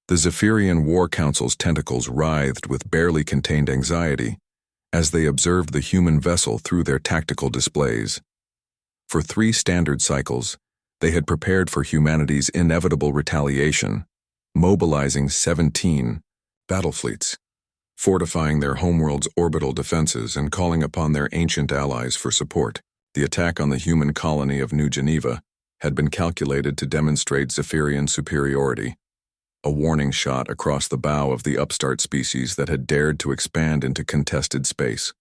The Zephyrian War Council's tentacles writhed with barely contained anxiety as they observed the human vessel through their tactical displays. For 3 standard cycles, they had prepared for humanity's inevitable retaliation, mobilizing 17 battle fleets, fortifying their homeworld's orbital defenses and calling upon their ancient allies for support. The attack on the human colony of New Geneva had been calculated to demonstrate Zephyrian superiority, a warning shot across the bow of the upstart species that had dared to expand into contested space.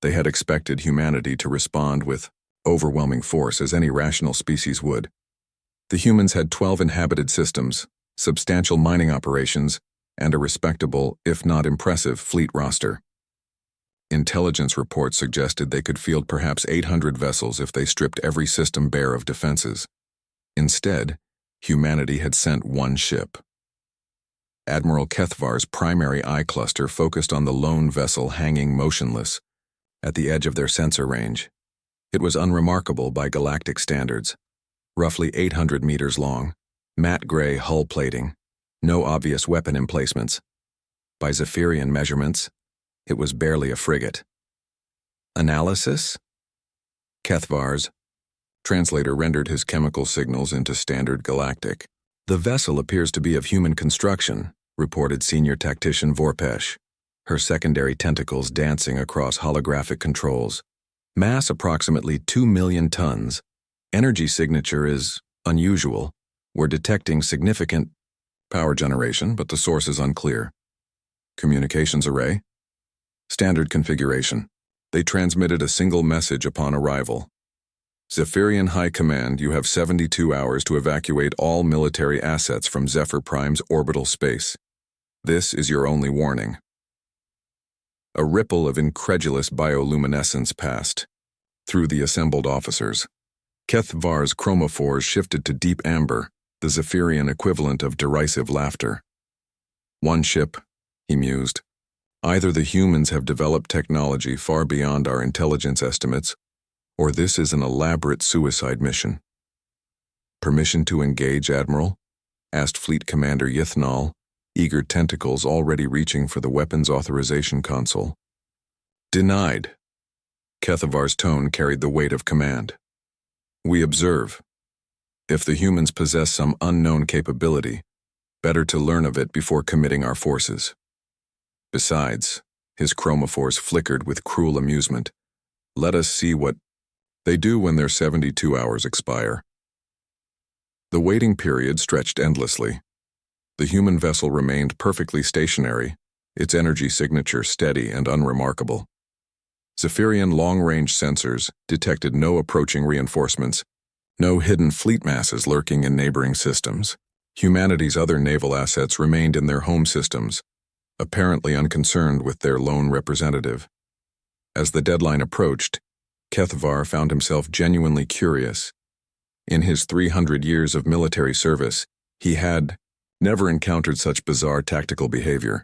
They had expected humanity to respond with overwhelming force as any rational species would. The humans had 12 inhabited systems, substantial mining operations, and a respectable, if not impressive, fleet roster. Intelligence reports suggested they could field perhaps 800 vessels if they stripped every system bare of defenses. Instead, humanity had sent 1 ship. Admiral Kethvar's primary eye cluster focused on the lone vessel hanging motionless at the edge of their sensor range. It was unremarkable by galactic standards, roughly 800 meters long, matte gray hull plating, no obvious weapon emplacements. By Zephyrian measurements, it was barely a frigate. Analysis? Kethvar's translator rendered his chemical signals into standard galactic. The vessel appears to be of human construction, reported senior tactician Vorpesh, her secondary tentacles dancing across holographic controls. Mass approximately 2 million tons. Energy signature is unusual. We're detecting significant power generation, but the source is unclear. Communications array? Standard configuration. They transmitted a single message upon arrival. Zephyrian High Command, you have 72 hours to evacuate all military assets from Zephyr Prime's orbital space. This is your only warning. A ripple of incredulous bioluminescence passed through the assembled officers. Kethvar's chromophores shifted to deep amber, the Zephyrian equivalent of derisive laughter. 1 ship, he mused. Either the humans have developed technology far beyond our intelligence estimates, or this is an elaborate suicide mission. Permission to engage, Admiral? Asked Fleet Commander Yithnal, eager tentacles already reaching for the weapons authorization console. Denied. Kethvar's tone carried the weight of command. We observe. If the humans possess some unknown capability, better to learn of it before committing our forces. Besides, his chromophores flickered with cruel amusement. Let us see what they do when their 72 hours expire. The waiting period stretched endlessly. The human vessel remained perfectly stationary, its energy signature steady and unremarkable. Zephyrian long-range sensors detected no approaching reinforcements, no hidden fleet masses lurking in neighboring systems. Humanity's other naval assets remained in their home systems, apparently unconcerned with their lone representative. As the deadline approached, Kethvar found himself genuinely curious. In his 300 years of military service, he had never encountered such bizarre tactical behavior.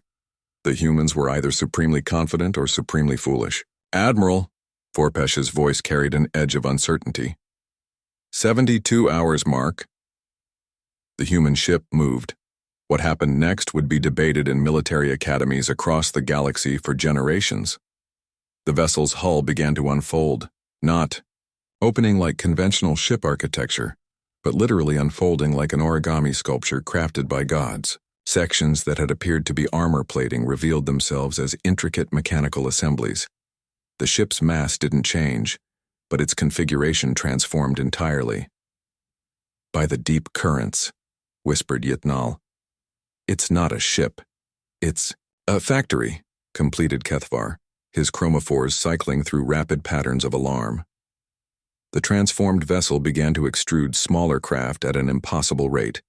The humans were either supremely confident or supremely foolish. Admiral, Vorpesh's voice carried an edge of uncertainty. 72 hours mark. The human ship moved. What happened next would be debated in military academies across the galaxy for generations. The vessel's hull began to unfold, not opening like conventional ship architecture, but literally unfolding like an origami sculpture crafted by gods. Sections that had appeared to be armor plating revealed themselves as intricate mechanical assemblies. The ship's mass didn't change, but its configuration transformed entirely. By the deep currents, whispered Yithnal. It's not a ship. It's a factory, completed Kethvar, his chromophores cycling through rapid patterns of alarm. The transformed vessel began to extrude smaller craft at an impossible rate,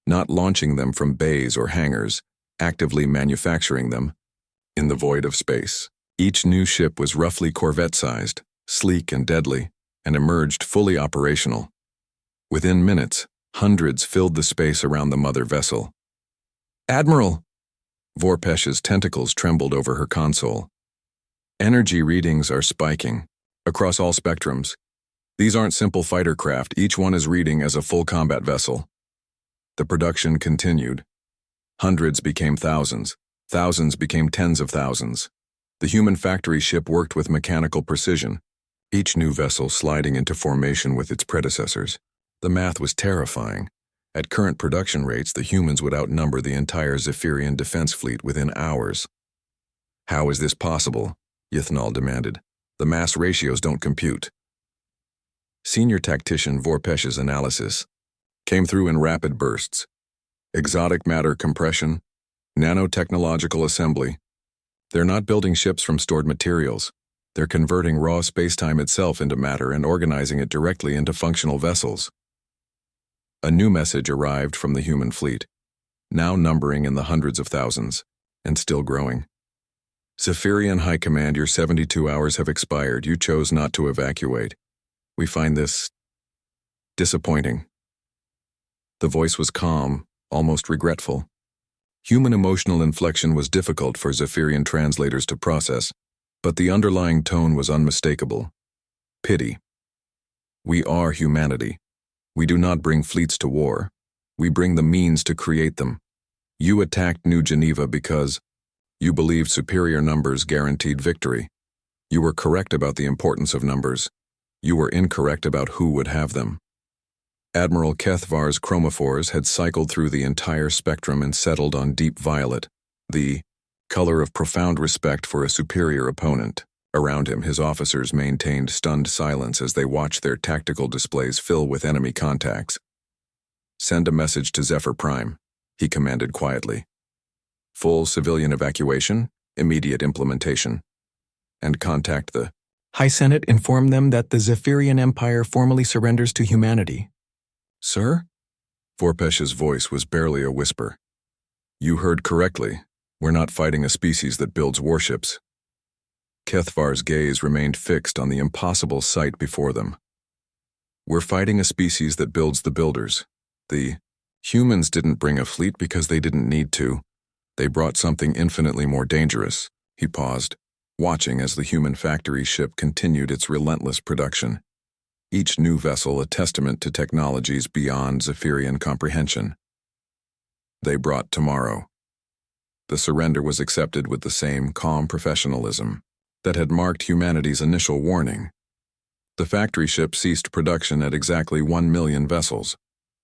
not launching them from bays or hangars, actively manufacturing them in the void of space. Each new ship was roughly corvette-sized, sleek and deadly, and emerged fully operational. Within minutes, hundreds filled the space around the mother vessel. Admiral! Vorpesh's tentacles trembled over her console. Energy readings are spiking, across all spectrums. These aren't simple fighter craft, each one is reading as a full combat vessel. The production continued. Hundreds became thousands. Thousands became tens of thousands. The human factory ship worked with mechanical precision, each new vessel sliding into formation with its predecessors. The math was terrifying. At current production rates, the humans would outnumber the entire Zephyrian defense fleet within hours. "How is this possible?" Yithnal demanded. "The mass ratios don't compute." Senior tactician Vorpesh's analysis came through in rapid bursts. Exotic matter compression, nanotechnological assembly. They're not building ships from stored materials. They're converting raw spacetime itself into matter and organizing it directly into functional vessels. A new message arrived from the human fleet, now numbering in the hundreds of thousands, and still growing. "Zephyrian High Command, your 72 hours have expired. You chose not to evacuate. We find this disappointing." The voice was calm, almost regretful. Human emotional inflection was difficult for Zephyrian translators to process, but the underlying tone was unmistakable. Pity. "We are humanity. We do not bring fleets to war. We bring the means to create them. You attacked New Geneva because you believed superior numbers guaranteed victory. You were correct about the importance of numbers. You were incorrect about who would have them." Admiral Kethvar's chromophores had cycled through the entire spectrum and settled on deep violet, the color of profound respect for a superior opponent. Around him, his officers maintained stunned silence as they watched their tactical displays fill with enemy contacts. "Send a message to Zephyr Prime," he commanded quietly. "Full civilian evacuation, immediate implementation. And contact the High Senate, inform them that the Zephyrian Empire formally surrenders to humanity." "Sir?" Vorpesh's voice was barely a whisper. "You heard correctly. We're not fighting a species that builds warships." Kethvar's gaze remained fixed on the impossible sight before them. "We're fighting a species that builds the builders. The humans didn't bring a fleet because they didn't need to. They brought something infinitely more dangerous." He paused, watching as the human factory ship continued its relentless production. Each new vessel a testament to technologies beyond Zephyrian comprehension. They brought tomorrow. The surrender was accepted with the same calm professionalism that had marked humanity's initial warning. The factory ship ceased production at exactly 1 million vessels,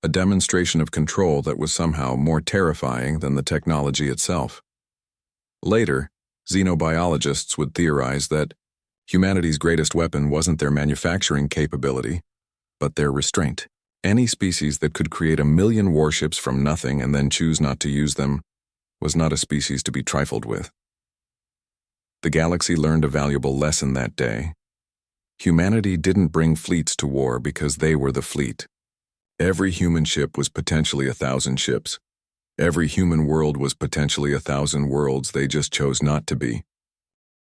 a demonstration of control that was somehow more terrifying than the technology itself. Later, xenobiologists would theorize that humanity's greatest weapon wasn't their manufacturing capability, but their restraint. Any species that could create 1 million warships from nothing and then choose not to use them was not a species to be trifled with. The galaxy learned a valuable lesson that day. Humanity didn't bring fleets to war because they were the fleet. Every human ship was potentially 1,000 ships. Every human world was potentially 1,000 worlds. They just chose not to be.